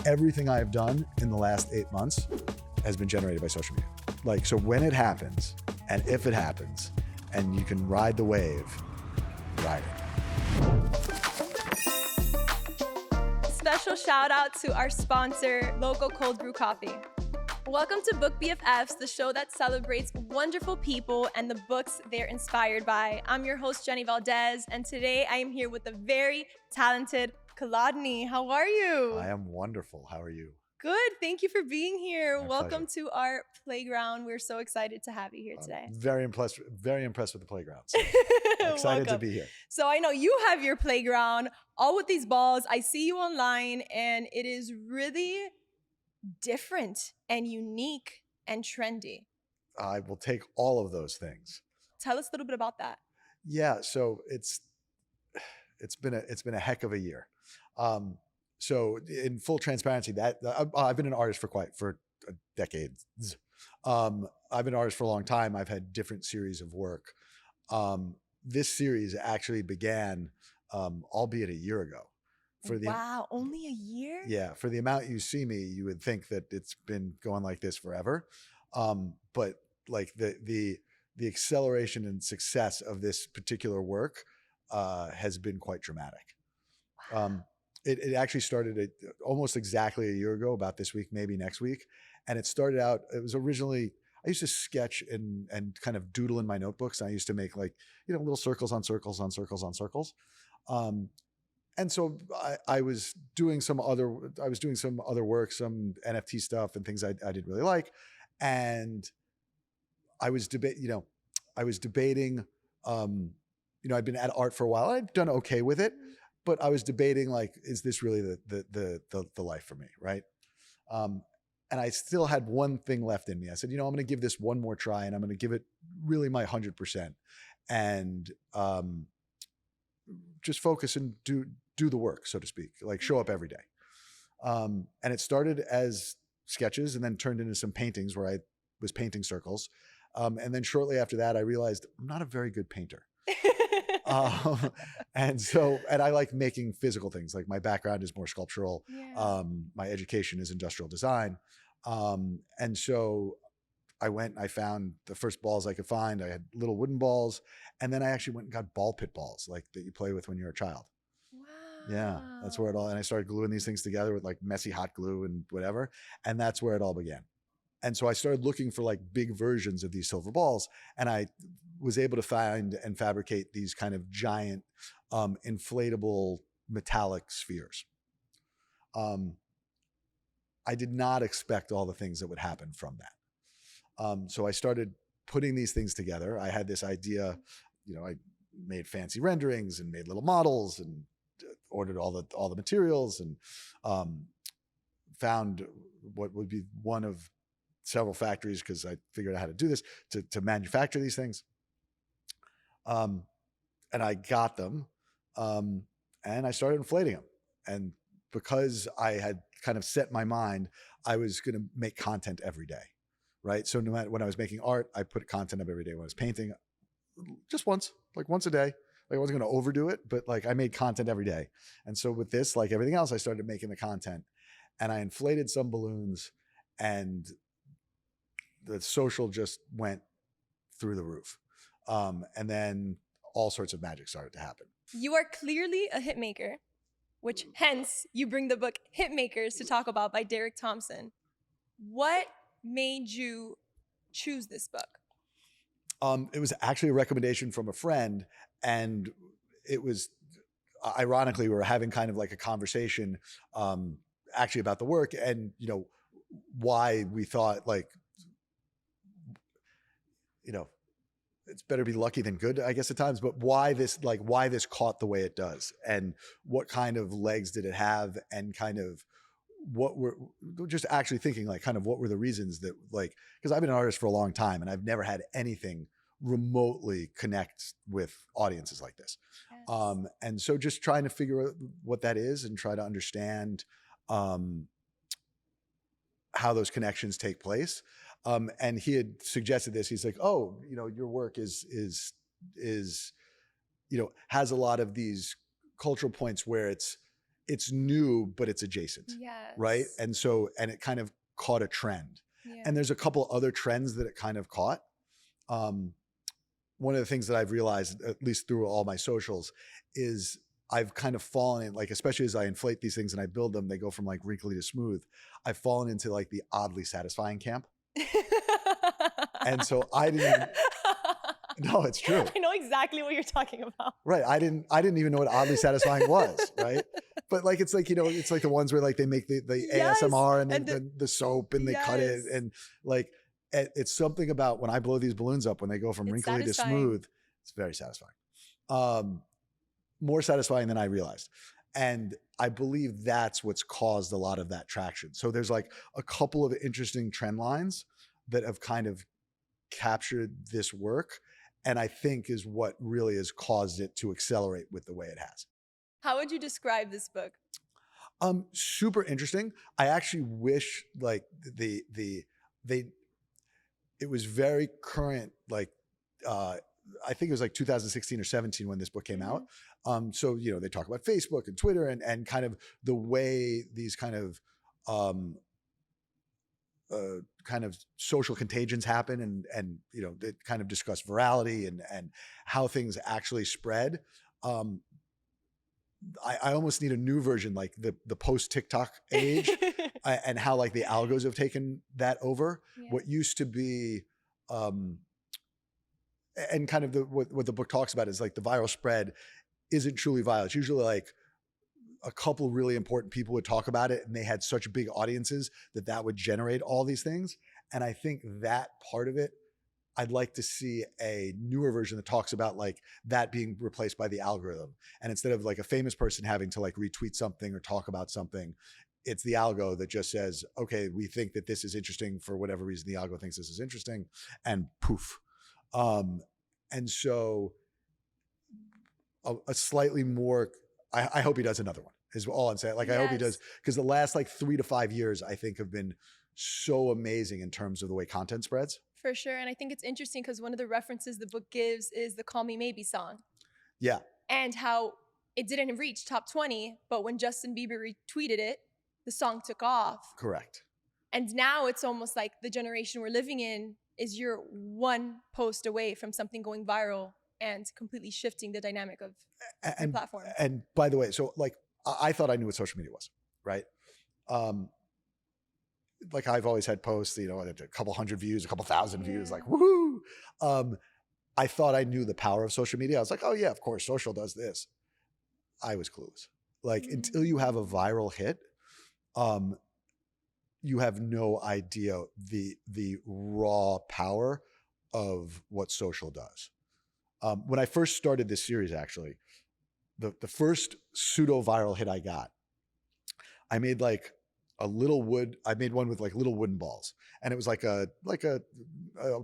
everything I have done in the last 8 months has been generated by social media. Like, so when it happens, and if it happens, and you can ride the wave, ride it. Special shout out to our sponsor, Local Cold Brew Coffee. Welcome to Book BFFs, the show that celebrates wonderful people and the books they're inspired by. I'm your host, Jenny Valdez, and today I am here with the very talented Kolodny. How are you? I am wonderful. How are you? Good. Thank you for being here. My Welcome pleasure. to our playground. We're so excited to have you here today. Very impressed with the playground. So excited to be here. So I know you have your playground, all with these balls. I see you online, and it is really different and unique and trendy. I will take all of those things. Tell us a little bit about that. Yeah, so it's been a heck of a year. So in full transparency, that I've been an artist for decades. I've been an artist for a long time. I've had different series of work. This series actually began, albeit a year ago. Wow, only a year? Yeah, for the amount you see me, you would think that it's been going like this forever. But like the acceleration and success of this particular work has been quite dramatic. Wow. It actually started almost exactly a year ago, about this week, maybe next week. And it started out, it was originally, I used to sketch and kind of doodle in my notebooks. And I used to make little circles on circles on circles on circles. And so I was doing some other work, some NFT stuff and things I didn't really like. And I was debating, I'd been at art for a while. I'd done okay with it, but I was debating, like, is this really the life for me? Right. And I still had one thing left in me. I said, I'm going to give this one more try, and I'm going to give it really my 100%, and just focus and do the work, so to speak, like show up every day. And it started as sketches and then turned into some paintings where I was painting circles. And then shortly after that, I realized I'm not a very good painter. And I like making physical things. Like, my background is more sculptural. Yeah. My education is industrial design. And so I went and I found the first balls I could find. I had little wooden balls, and then I actually went and got ball pit balls, like that you play with when you're a child. Wow. Yeah, that's where it all, and I started gluing these things together with like messy hot glue and whatever. And that's where it all began. And so I started looking for like big versions of these silver balls, and I was able to find and fabricate these kind of giant inflatable metallic spheres. I did not expect all the things that would happen from that. So I started putting these things together. I had this idea, I made fancy renderings and made little models and ordered all the materials, and found what would be one of several factories, because I figured out how to do this, to manufacture these things. And I got them, and I started inflating them. And because I had kind of set my mind, I was going to make content every day, right? So no matter, when I was making art, I put content up every day. When I was painting, just once a day. Like, I wasn't going to overdo it, but like, I made content every day. And so with this, like everything else, I started making the content, and I inflated some balloons, and the social just went through the roof. And then all sorts of magic started to happen. You are clearly a hit maker, which hence you bring the book Hit Makers to talk about by Derek Thompson. What made you choose this book? It was actually a recommendation from a friend, and it was, ironically, we were having kind of like a conversation actually about the work, and why we thought, like, it's better to be lucky than good, I guess, at times, but why this caught the way it does, and what kind of legs did it have, and kind of what were, just actually thinking, like, kind of what were the reasons that, like, because I've been an artist for a long time, and I've never had anything remotely connect with audiences like this. Yes. And so just trying to figure out what that is and try to understand how those connections take place. And he had suggested this. He's like, oh, your work is has a lot of these cultural points where it's it's new, but it's adjacent, Yes. right? And it kind of caught a trend. Yeah. And there's a couple other trends that it kind of caught. One of the things that I've realized, at least through all my socials, is I've kind of fallen in, like, especially as I inflate these things and I build them, they go from like wrinkly to smooth. I've fallen into like the oddly satisfying camp. And so I didn't, no, it's true. I know exactly what you're talking about. Right. I didn't even know what oddly satifying was. Right. But like, it's like, you know, it's like the ones where like they make the Yes. ASMR and, And the soap and they cut it. Yes. And like, it's something about when I blow these balloons up, when they go from It's wrinkly satisfying. to smooth, it's very satisfying. More satisfying than I realized. And I believe that's what's caused a lot of that traction. So there's like a couple of interesting trend lines that have kind of captured this work, and I think is what really has caused it to accelerate with the way it has. How would you describe this book? Super interesting. I actually wish like it was very current, like I think it was like 2016 or 17 when this book came out. So, you know, they talk about Facebook and Twitter and kind of the way these kind of social contagions happen, and you know, they kind of discuss virality and how things actually spread. I almost need a new version, like the post TikTok age, and how like the algos have taken that over. Yeah. What used to be, and kind of what the book talks about is like the viral spread isn't truly viral. It's usually like a couple really important people would talk about it, and they had such big audiences that would generate all these things. And I think that part of it, I'd like to see a newer version that talks about like that being replaced by the algorithm. And instead of like a famous person having to like retweet something or talk about something, it's the algo that just says, okay, we think that this is interesting for whatever reason the algo thinks this is interesting, and poof. And so a slightly more, I hope he does another one is all I'm saying. Like, I hope he does, because the last like 3 to 5 years, I think, have been so amazing in terms of the way content spreads. For sure. And I think it's interesting because one of the references the book gives is the Call Me Maybe song. Yeah. And how it didn't reach top 20, but when Justin Bieber retweeted it, the song took off. Correct. And now it's almost like the generation we're living in is you're one post away from something going viral and completely shifting the dynamic of the platform. And by the way, so like, I thought I knew what social media was, right? Like I've always had posts, you know, a couple hundred views, a couple thousand views, like woohoo. I thought I knew the power of social media. I was like, oh yeah, of course, social does this. I was clueless. Like until you have a viral hit, you have no idea the raw power of what social does. When I first started this series, actually, the first pseudo viral hit I got, I made like I made one with like little wooden balls, and it was like a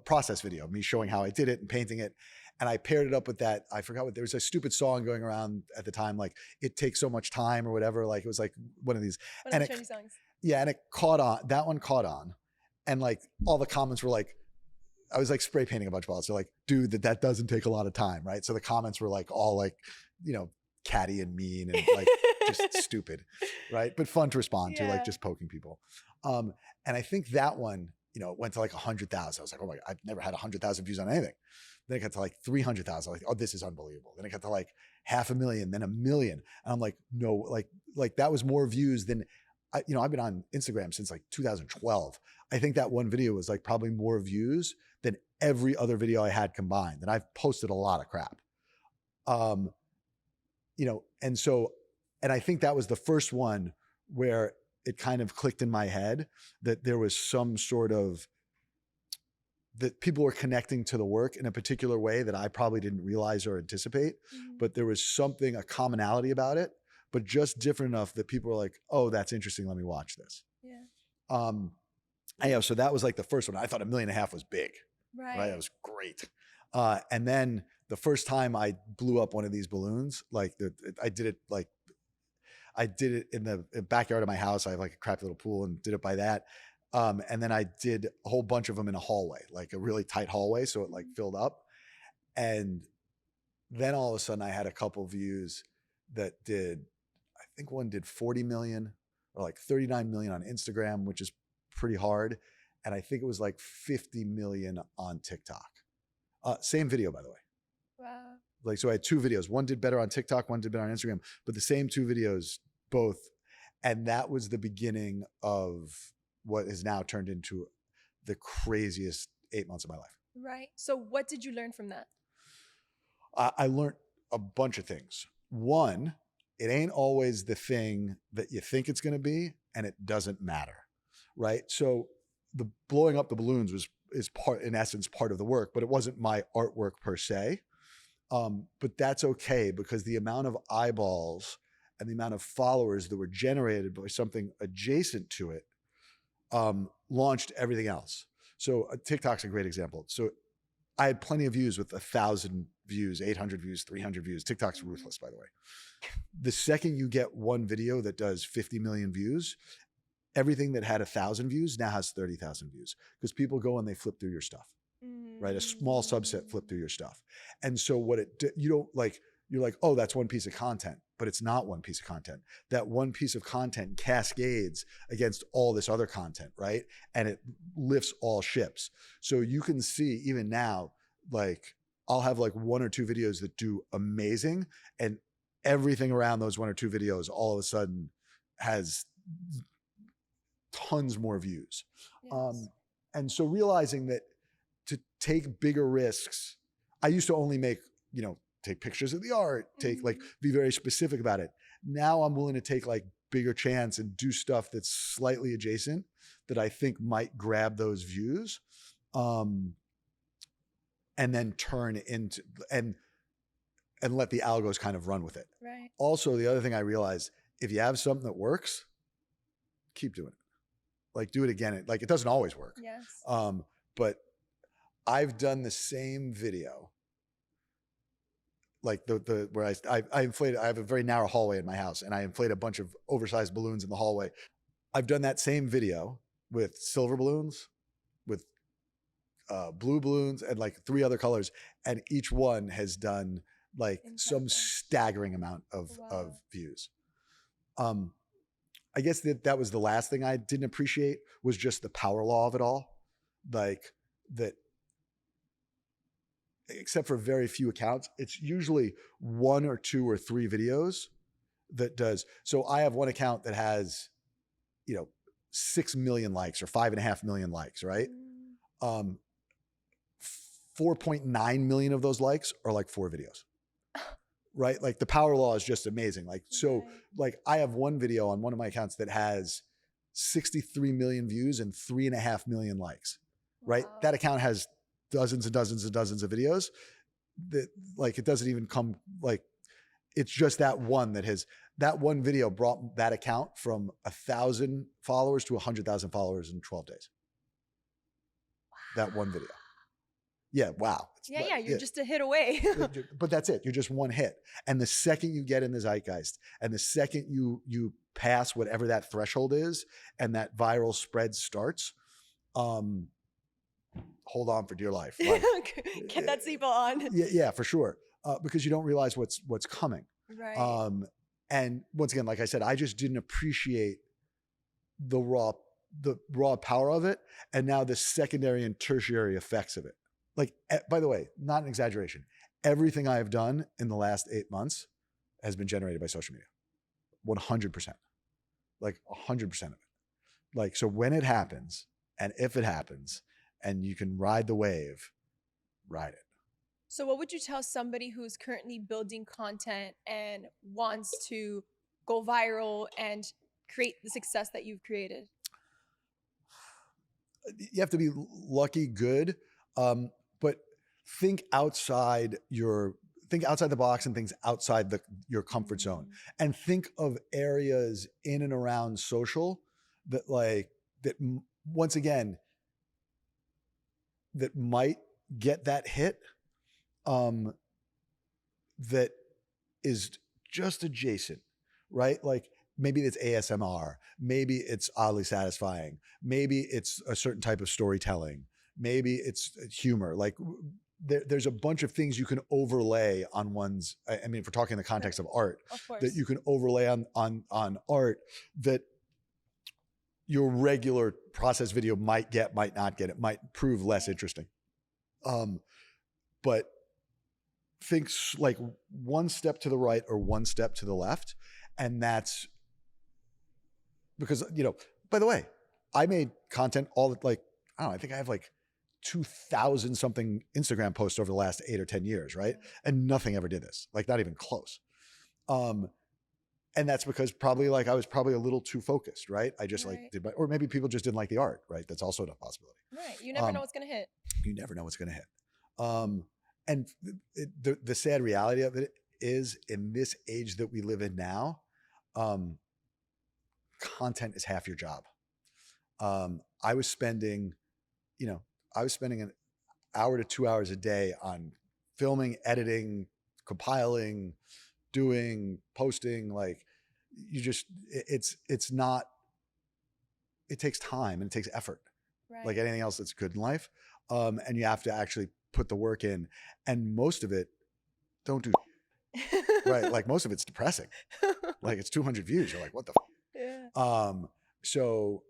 process video, me showing how I did it and painting it. And I paired it up with that. I forgot what, there was a stupid song going around at the time, like "It Takes So Much Time" or whatever. Like it was like one of these. One of the trendy songs. Yeah, and it caught on. That one caught on, and like all the comments were like, I was like spray painting a bunch of balls. So like, dude, that doesn't take a lot of time, right? So the comments were like all like, you know, catty and mean and like just stupid, right? But fun to respond to, like just poking people. And I think that one, you know, went to like 100,000. I was like, oh my God, I've never had 100,000 views on anything. Then it got to like 300,000. Like, oh, this is unbelievable. Then it got to like 500,000, then 1 million. And I'm like, no, like that was more views than you know, I've been on Instagram since like 2012. I think that one video was like probably more views than every other video I had combined. And I've posted a lot of crap. You know, and I think that was the first one where it kind of clicked in my head that there was some sort of, that people were connecting to the work in a particular way that I probably didn't realize or anticipate, but there was something, a commonality about it, but just different enough that people were like, oh, that's interesting. Let me watch this. Yeah. And yeah, so that was like the first one. I thought 1.5 million was big, right? That was great. And then the first time I blew up one of these balloons, like I did it in the backyard of my house. I have like a crappy little pool and did it by that. And then I did a whole bunch of them in a hallway, like a really tight hallway. So it like filled up. And then all of a sudden I had a couple views that did, I think one did 40 million or like 39 million on Instagram, which is pretty hard. And I think it was like 50 million on TikTok. Same video, by the way. Wow. Like, so I had two videos. One did better on TikTok, one did better on Instagram, but the same two videos, both. And that was the beginning of what has now turned into the craziest 8 months of my life. Right. So what did you learn from that? I learned a bunch of things. One, it ain't always the thing that you think it's going to be, and it doesn't matter. Right. So the blowing up the balloons is part, in essence, part of the work, but it wasn't my artwork per se. But that's okay, because the amount of eyeballs and the amount of followers that were generated by something adjacent to it launched everything else. So TikTok's a great example. So I had plenty of views with 1,000 views, 800 views, 300 views. TikTok's ruthless, by the way. The second you get one video that does 50 million views, everything that had 1,000 views now has 30,000 views, because people go and they flip through your stuff. Right? A small subset flip through your stuff. And so what you don't like, you're like, oh, that's one piece of content, but it's not one piece of content. That one piece of content cascades against all this other content, right? And it lifts all ships. So you can see even now, like I'll have like one or two videos that do amazing, and everything around those one or two videos all of a sudden has tons more views. Yes. And so realizing that to take bigger risks, I used to only make, take pictures of the art, be very specific about it. Now I'm willing to take like bigger chance and do stuff that's slightly adjacent that I think might grab those views. And then turn into, and let the algos kind of run with it. Right. Also, the other thing I realized, if you have something that works, keep doing it. Like do it again. Like it doesn't always work. Yes. But I've done the same video, like where I inflated. I have a very narrow hallway in my house, and I inflate a bunch of oversized balloons in the hallway. I've done that same video with silver balloons, with blue balloons, and like 3 other colors, and each one has done like some staggering amount of views. I guess that was the last thing I didn't appreciate, was just the power law of it all, like that. Except for very few accounts, it's usually 1 or 2 or 3 videos that does. So I have one account that has, 6 million likes or 5.5 million likes, right? 4.9 million of those likes are like 4 videos, right? Like the power law is just amazing. Like, so like I have one video on one of my accounts that has 63 million views and 3.5 million likes, right? Wow. That account has dozens and dozens and dozens of videos that like, it doesn't even come, like, it's just that one video brought that account from 1,000 followers to 100,000 followers in 12 days. Wow. That one video. Yeah. Wow. You're just a hit away. But that's it. You're just one hit. And the second you get in the zeitgeist, and the second you pass whatever that threshold is, and that viral spread starts, hold on for dear life. Like, get that seatbelt on. Yeah, for sure. Because you don't realize what's coming. Right. And once again, like I said, I just didn't appreciate the raw power of it, and now the secondary and tertiary effects of it. Like, by the way, not an exaggeration, everything I have done in the last 8 months has been generated by social media. 100%. Like 100% of it. Like, so when it happens, and if it happens, and you can ride the wave, ride it. So what would you tell somebody who's currently building content and wants to go viral and create the success that you've created? You have to be lucky, good, but think outside the box and things outside your comfort zone, and think of areas in and around social that once again, that might get that hit, that is just adjacent, right? Like maybe it's ASMR, maybe it's oddly satisfying, maybe it's a certain type of storytelling, maybe it's humor. Like there's a bunch of things you can overlay on one's, I mean, if we're talking in the context of art, that you can overlay on art that your regular process video might not get. It might prove less interesting. But think like one step to the right or one step to the left. And that's because, by the way, I made content I don't know, I think I have like 2,000 something Instagram posts over the last 8 or 10 years, right? And nothing ever did this, like not even close. And that's because probably I was probably a little too focused, right? I just or maybe people just didn't like the art, right? That's also a possibility. Right. You never know what's going to hit. You never know what's going to hit. And the sad reality of it is, in this age that we live in now, content is half your job. I was spending an hour to 2 hours a day on filming, editing, compiling, doing, posting. It takes time and it takes effort, like anything else that's good in life. And you have to actually put the work in, and most of it don't do right. Like most of it's depressing. Like it's 200 views. You're like, what the yeah. So,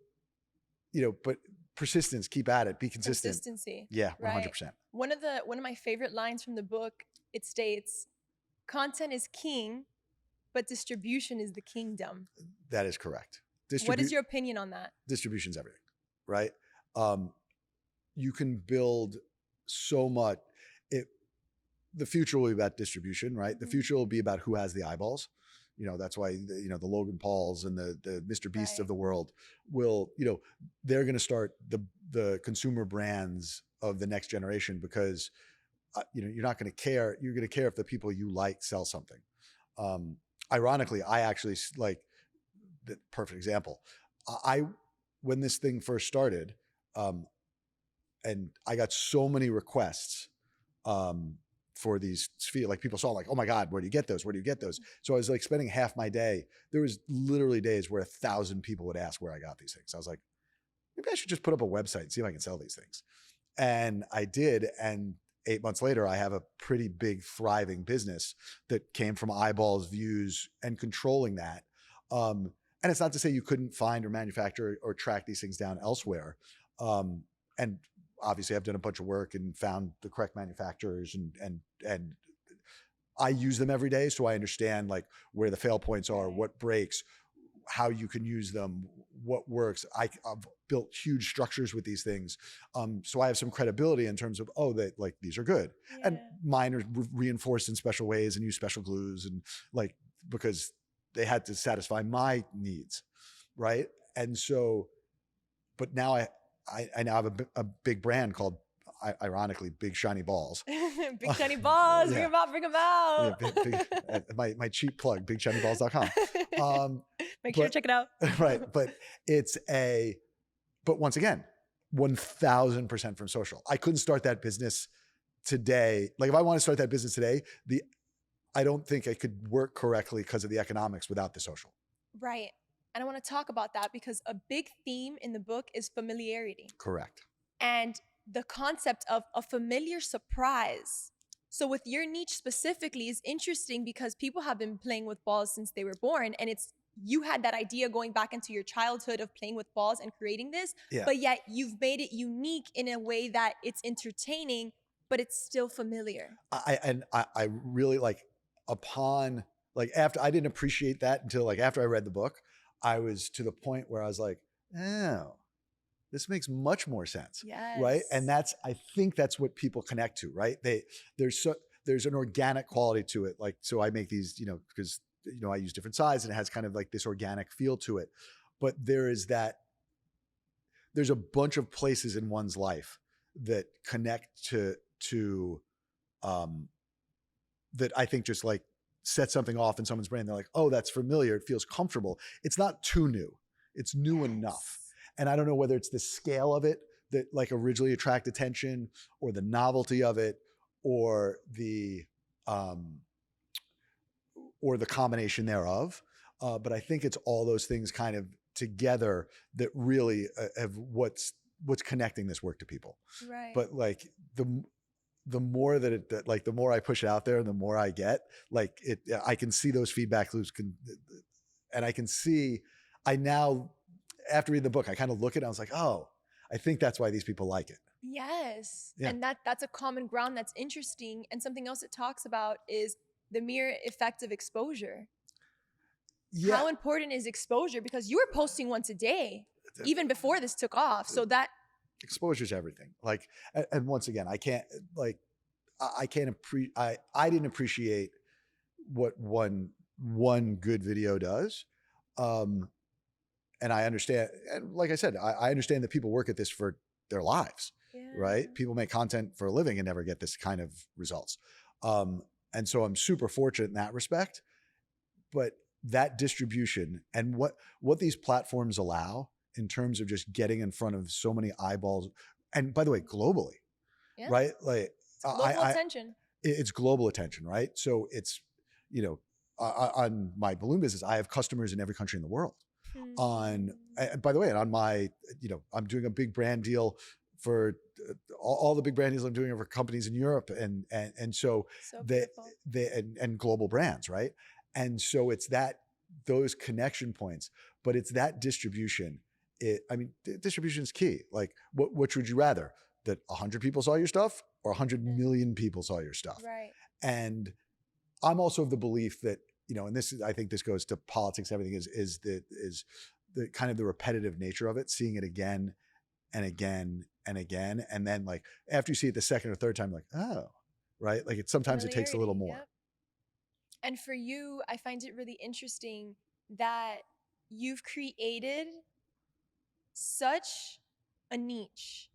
but persistence, keep at it, be consistent. Consistency. Yeah, 100%. One of my favorite lines from the book, it states, content is king, but distribution is the kingdom. That is correct. What is your opinion on that? Distribution's everything, right? You can build so much. The future will be about distribution, right? The future will be about who has the eyeballs. That's why the Logan Pauls and the Mr. Beasts of the world will, they're going to start the consumer brands of the next generation, because you're not going to care. You're going to care if the people you like sell something. Ironically, I actually the perfect example. When this thing first started, and I got so many requests for these sphere, like people saw, like, oh my God, where do you get those? Where do you get those? So I was like spending half my day. There was literally days where 1,000 people would ask where I got these things. I was like, maybe I should just put up a website and see if I can sell these things. And I did. And 8 months later, I have a pretty big thriving business that came from eyeballs, views, and controlling that. And it's not to say you couldn't find or manufacture or track these things down elsewhere. And obviously I've done a bunch of work and found the correct manufacturers, and I use them every day. So I understand like where the fail points are, what breaks, how you can use them, what works. I've built huge structures with these things. So I have some credibility in terms of, that like, these are good. Yeah. And mine are reinforced in special ways and use special glues, and like, because they had to satisfy my needs. Right. And so, but now I now have a big brand called, ironically, Big Shiny Balls. Big Shiny Balls, yeah. Bring them out. Yeah, my cheap plug, bigshinyballs.com. Make sure to check it out. Right, but but once again, 1,000% from social. I couldn't start that business today. Like if I want to start that business today, I don't think I could work correctly because of the economics without the social. Right. And I want to talk about that because a big theme in the book is familiarity. Correct. And the concept of a familiar surprise. So with your niche specifically is interesting because people have been playing with balls since they were born, and you had that idea going back into your childhood of playing with balls and creating this, but yet you've made it unique in a way that it's entertaining, but it's still familiar. I really after I didn't appreciate that until like after I read the book. I was to the point where I was like, oh, this makes much more sense. Yes. Right. And I think that's what people connect to, right? There's an organic quality to it. Like, so I make these, because, I use different sizes and it has kind of like this organic feel to it. But there's a bunch of places in one's life that connect to that I think just like set something off in someone's brain. They're like, oh, that's familiar. It feels comfortable. It's not too new. It's new enough. And I don't know whether it's the scale of it that like originally attract attention, or the novelty of it, or the combination thereof. But I think it's all those things kind of together that really have what's connecting this work to people. Right. But like the more the more I push it out there and the more I get, I can see those feedback loops and I can see, after reading the book, I kind of look at it, I was like, oh, I think that's why these people like it. Yes. Yeah. And that's a common ground that's interesting. And something else it talks about is the mere effect of exposure. Yeah. How important is exposure? Because you were posting once a day, even before this took off. So that exposure is everything. Like, and once again, I didn't appreciate what one good video does. And I understand, and like I said, I understand that people work at this for their lives, right? People make content for a living and never get this kind of results. And so I'm super fortunate in that respect, but that distribution and what these platforms allow in terms of just getting in front of so many eyeballs, and by the way, globally, right? Like global attention. It's global attention, right? So it's, on my balloon business, I have customers in every country in the world. By the way, and on my, I'm doing a big brand deal for all the big brand deals I'm doing are for companies in Europe and so and global brands, right? And so it's those connection points, but it's that distribution. Distribution is key. Like, which would you rather? That 100 people saw your stuff or 100 million people saw your stuff? Right. And I'm also of the belief that, and I think this goes to politics, everything is the kind of the repetitive nature of it, seeing it again and again and again. And then like, after you see it the second or third time, like, oh, right. Like sometimes it takes a little more. Yep. And for you, I find it really interesting that you've created such a niche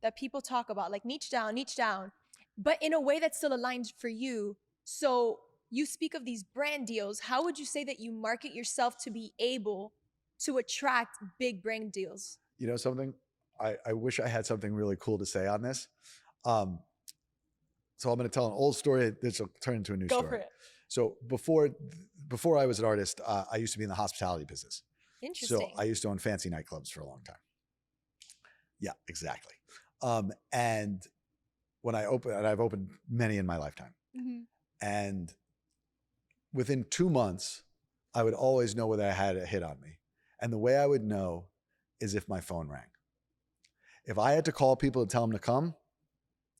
that people talk about, like niche down, but in a way that's still aligned for you. So you speak of these brand deals. How would you say that you market yourself to be able to attract big brand deals? You know something? I wish I had something really cool to say on this. So I'm going to tell an old story. This will turn into a new story. Go for it. So before I was an artist, I used to be in the hospitality business. Interesting. So I used to own fancy nightclubs for a long time. Yeah, exactly. And when I've opened many in my lifetime. Mm-hmm. And within 2 months, I would always know whether I had a hit on me. And the way I would know is if my phone rang. If I had to call people and tell them to come,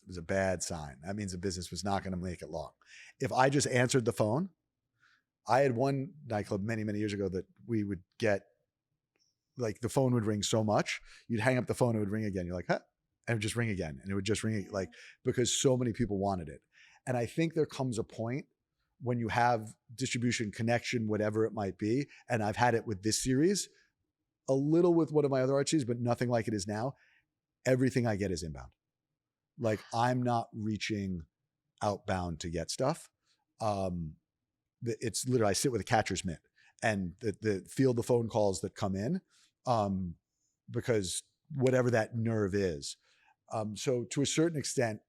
it was a bad sign. That means the business was not going to make it long. If I just answered the phone, I had one nightclub many, many years ago that we would get, like, the phone would ring so much, you'd hang up the phone, it would ring again. You're like, huh? And it would just ring again. And it would just ring, like, because so many people wanted it. And I think there comes a point when you have distribution, connection, whatever it might be. And I've had it with this series, a little with one of my other art series, but nothing like it is now. Everything I get is inbound. Like, I'm not reaching outbound to get stuff. It's literally, I sit with a catcher's mitt and the field the phone calls that come in, because whatever that nerve is. So to a certain extent,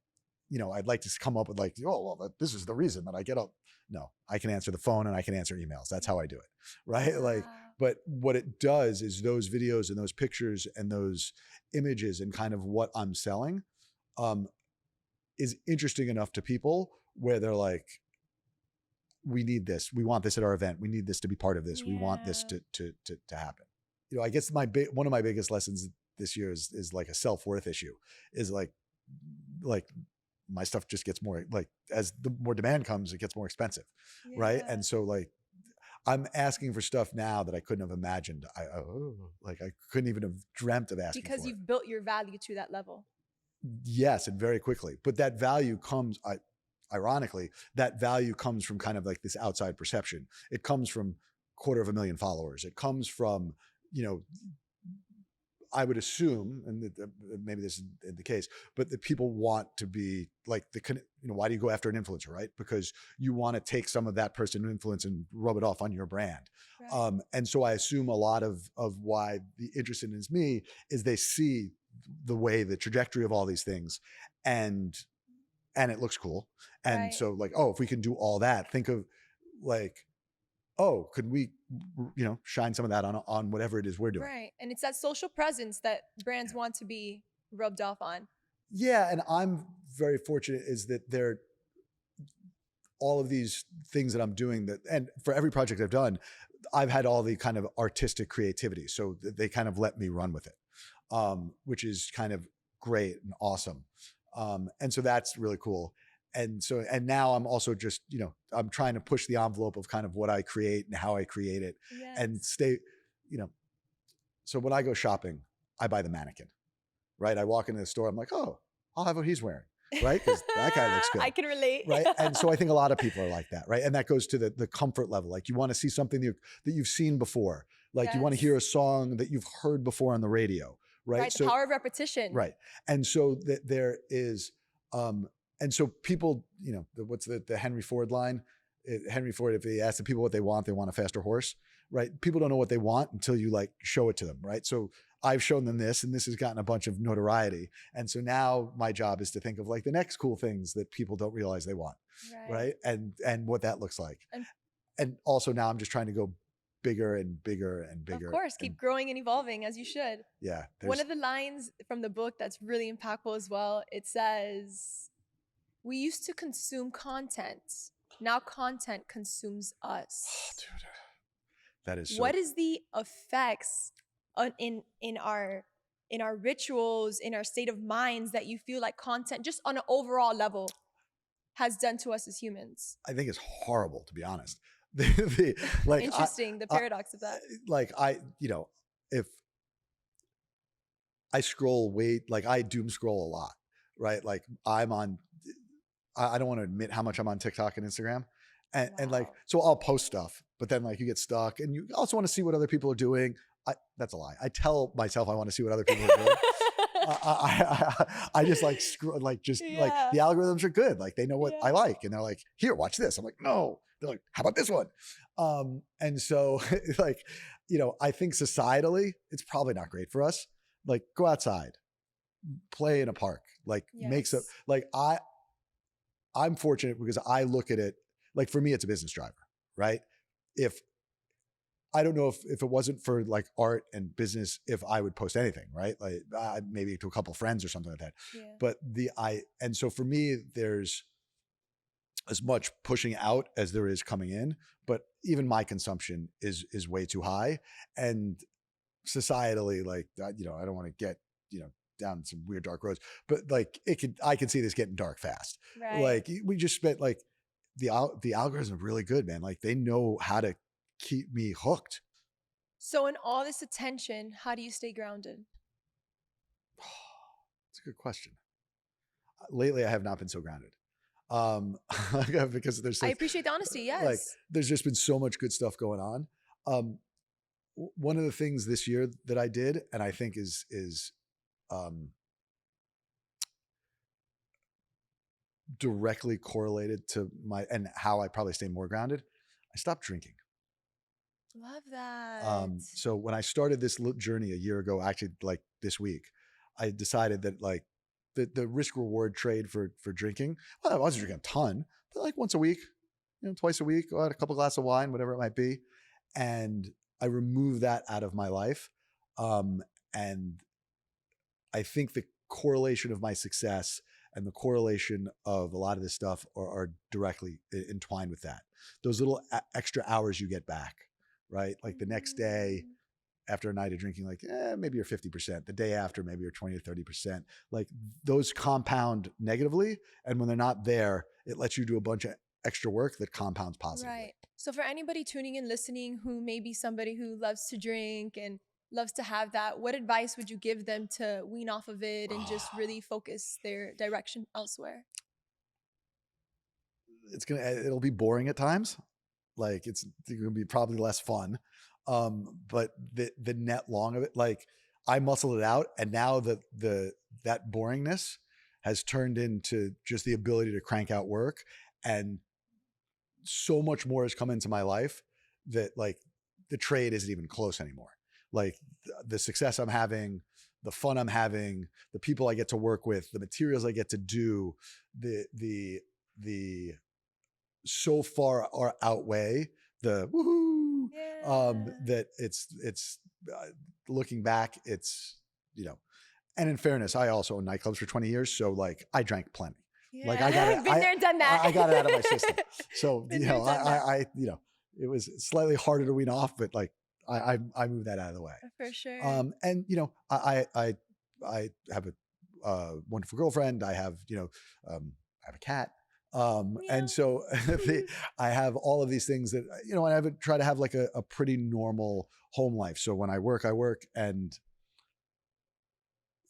I'd like to come up with like, oh, well, this is the reason that I get up. No, I can answer the phone and I can answer emails. That's how I do it. Right. Wow. Like, but what it does is those videos and those pictures and those images and kind of what I'm selling, is interesting enough to people where they're like, we need this. We want this at our event. We need this to be part of this. Yeah. We want this to happen. I guess one of my biggest lessons this year is like a self-worth issue, is like my stuff just gets more, like, as the more demand comes, it gets more expensive. Yeah. Right. And so like, I'm asking for stuff now that I couldn't have imagined. I couldn't even have dreamt of asking for. Because you've built your value to that level. Yes. And very quickly, but that value comes, ironically, that value comes from kind of like this outside perception. It comes from 250,000 followers. It comes from, I would assume, and maybe this is the case, but that people want to be like why do you go after an influencer, right? Because you want to take some of that person's influence and rub it off on your brand. Right. And so I assume a lot of why the interest in is me is they see the trajectory of all these things, and it looks cool. And right. So like, oh, if we can do all that, think of like, oh, could we, shine some of that on whatever it is we're doing. Right. And it's that social presence that brands want to be rubbed off on. Yeah, and I'm very fortunate is that there all of these things that I'm doing that, and for every project I've done, I've had all the kind of artistic creativity. So they kind of let me run with it, which is kind of great and awesome. And so that's really cool. And now I'm also just, I'm trying to push the envelope of kind of what I create and how I create it and stay, you know, so when I go shopping, I buy the mannequin, right? I walk into the store, I'm like, oh, I'll have what he's wearing. Right? Because that guy looks good. I can relate. Right. And so I think a lot of people are like that. Right. And that goes to the comfort level. Like you want to see something that you've seen before. Like you want to hear a song that you've heard before on the radio. Right. Right. The power of repetition. Right. And so that there is, and so people, what's the Henry Ford line? Henry Ford, if they ask the people what they want a faster horse. Right. People don't know what they want until you like show it to them. Right. So I've shown them this, and this has gotten a bunch of notoriety. And so now my job is to think of like the next cool things that people don't realize they want. Right. And what that looks like. And also now I'm just trying to go bigger and bigger and bigger. Of course, keep growing and evolving as you should. Yeah. One of the lines from the book that's really impactful as well, it says, we used to consume content. Now content consumes us. Oh, dude. That is so. What is the effects in our rituals, in our state of minds that you feel like content, just on an overall level, has done to us as humans? I think it's horrible, to be honest. Interesting, the paradox of that. Like if I scroll I doom scroll a lot, right? Like I don't want to admit how much I'm on TikTok and Instagram. And like, so I'll post stuff, but then like you get stuck and you also want to see what other people are doing. That's a lie. I tell myself I want to see what other people are doing. I just like screw, like just like the algorithms are good. Like they know what I like, and they're like, here, watch this. I'm like, no. They're like, how about this one? And so like, I think societally, it's probably not great for us. Like go outside, play in a park, like makes up like I'm fortunate because I look at it like for me, it's a business driver, right? If I don't know if it wasn't for like art and business, if I would post anything, right? Like maybe to a couple of friends or something like that. Yeah. But and so for me, there's as much pushing out as there is coming in, but even my consumption is way too high. And societally, like, I don't want to get, down some weird dark roads, but like I can see this getting dark fast. Right. Like we just spent like the algorithms are really good, man. Like they know how to keep me hooked. So in all this attention, how do you stay grounded? It's a good question. Lately, I have not been so grounded. Because there's I appreciate the honesty. Yes. Like there's just been so much good stuff going on. One of the things this year that I did, and I think is directly correlated to and how I probably stay more grounded. I stopped drinking. Love that. So when I started this journey a year ago, actually like this week, I decided that like the risk reward trade for drinking, well, I wasn't drinking a ton, but like once a week, twice a week, or a couple glasses of wine, whatever it might be. And I removed that out of my life. And I think the correlation of my success and the correlation of a lot of this stuff are directly entwined with that. Those little extra hours you get back, right? Like the next day after a night of drinking, like maybe you're 50%. The day after, maybe you're 20 or 30%. Like those compound negatively. And when they're not there, it lets you do a bunch of extra work that compounds positively. Right. So for anybody tuning in, listening, who may be somebody who loves to drink and loves to have that, what advice would you give them to wean off of it and just really focus their direction elsewhere? It'll be boring at times. Like it's going to be probably less fun. But the net long of it, like I muscled it out, and now that boringness has turned into just the ability to crank out work, and so much more has come into my life that like the trade isn't even close anymore. Like the success I'm having, the fun I'm having, the people I get to work with, the materials I get to do, the so far outweigh the woohoo. Yeah. That it's looking back, it's And in fairness, I also owned nightclubs for 20 years. So like I drank plenty. Yeah. Like I got it. Been there, done that. I got it out of my system. So, Been you there, know, done that. it was slightly harder to wean off, but like I moved that out of the way. For sure. And you know, I have a wonderful girlfriend. I have, I have a cat. And so I have all of these things that, you know, and I would try to have like a pretty normal home life. So when I work, and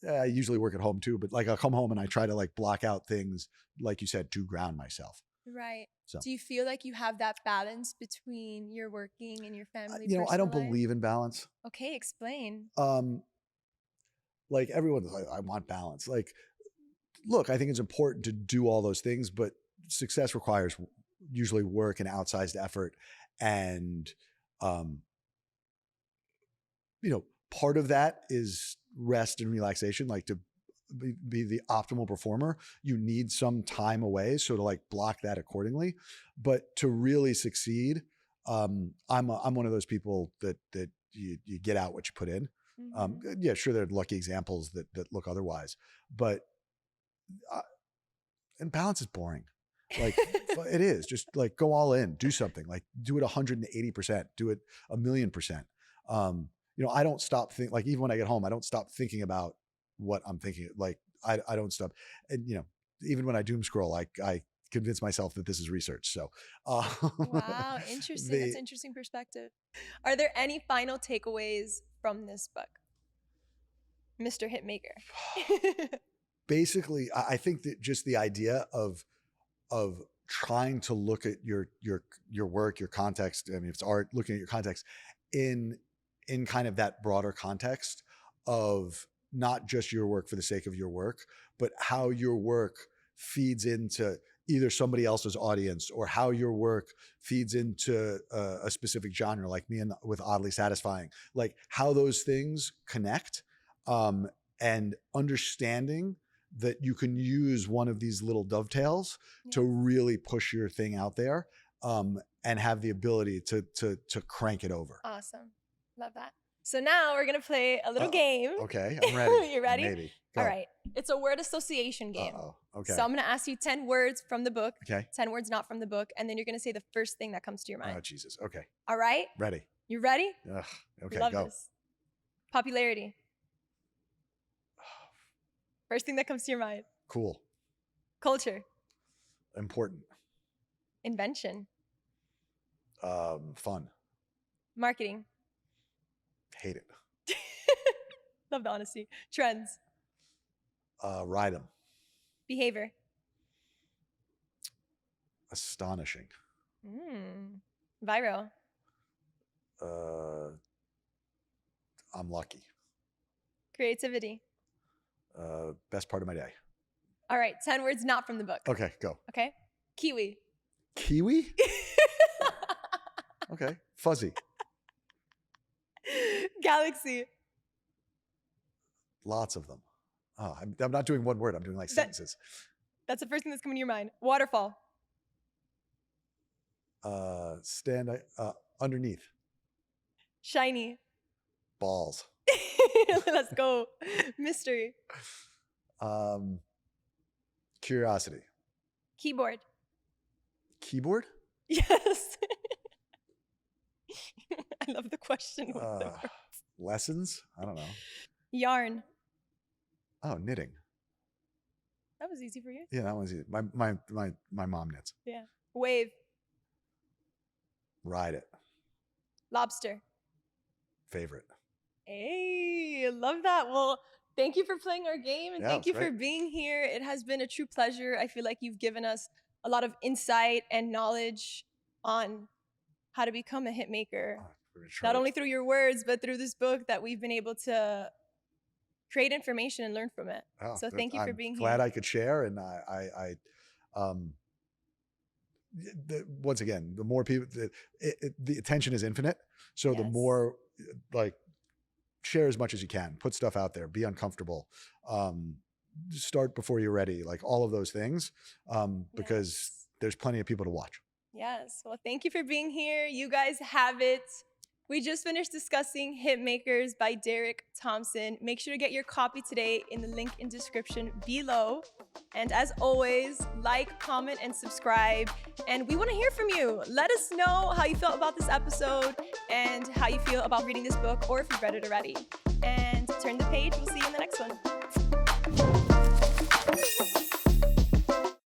I usually work at home too, but like I'll come home and I try to like block out things, like you said, to ground myself. Right. So, do you feel like you have that balance between your working and your family? you know, I don't personal life? believe in balance. Okay, explain. Like everyone's like, I want balance. Like, look, I think it's important to do all those things, but success requires usually work and outsized effort. And, you know, part of that is rest and relaxation. Like to be the optimal performer, you need some time away. So to like block that accordingly, but to really succeed, I'm one of those people that you get out what you put in. Yeah, sure, there are lucky examples that look otherwise, but and balance is boring. Like it is just like go all in, do something, like do it 180%, do it 1,000,000%. You know, I don't stop thinking, like even when I get home, I don't stop thinking about what I'm thinking. Like I don't stop. And you know, even when I doom scroll, I convince myself that this is research. So, wow, interesting. That's an interesting perspective. Are there any final takeaways from this book, Mr. Hitmaker? Basically, I think that just the idea of trying to look at your work, your context. I mean, if it's art, looking at your context in kind of that broader context of not just your work for the sake of your work, but how your work feeds into either somebody else's audience or how your work feeds into a specific genre, like me and with Oddly Satisfying, like how those things connect, and understanding that you can use one of these little dovetails to really push your thing out there, and have the ability to crank it over. Awesome. Love that. So now we're going to play a little game. Okay, I'm ready. You ready? Maybe. Go. All right. It's a word association game. Okay. So I'm going to ask you 10 words from the book. Okay. 10 words not from the book. And then you're going to say the first thing that comes to your mind. Oh, Jesus. Okay. All right? Ready. You ready? Ugh. Okay, Love go. this. Popularity. First thing that comes to your mind. Cool. Culture. Important. Invention. Fun. Marketing. Hate it. Love the honesty. Trends. Ride them. Behavior. Astonishing. Viral. I'm lucky. Creativity. Best part of my day. All right, 10 words not from the book. Okay, go. Okay. Kiwi. Kiwi? Okay. Fuzzy. Galaxy. Lots of them. Oh, I'm not doing one word. I'm doing like sentences. That's the first thing that's coming to your mind. Waterfall. Stand underneath. Shiny. Balls. Let's go. Mystery. Curiosity. Keyboard. Keyboard? Yes. I love the question. Lessons? I don't know. Yarn. Oh, knitting. That was easy for you. Yeah, that one's easy. My mom knits. Yeah. Wave. Ride it. Lobster. Favorite. Hey, I love that. Well, thank you for playing our game, and thank you for great. being here. It has been a true pleasure. I feel like you've given us a lot of insight and knowledge on how to become a hit maker. Not only through your words, but through this book that we've been able to create information and learn from it. So thank you for being here. Glad I could share. And once again, the more people, the attention is infinite. So the more like share as much as you can, put stuff out there, be uncomfortable, start before you're ready, like all of those things, because there's plenty of people to watch. Yes. Well, thank you for being here. You guys have it. We just finished discussing Hit Makers by Derek Thompson. Make sure to get your copy today in the link in description below. And as always, like, comment, and subscribe. And we want to hear from you. Let us know how you felt about this episode and how you feel about reading this book, or if you've read it already. And turn the page. We'll see you in the next one.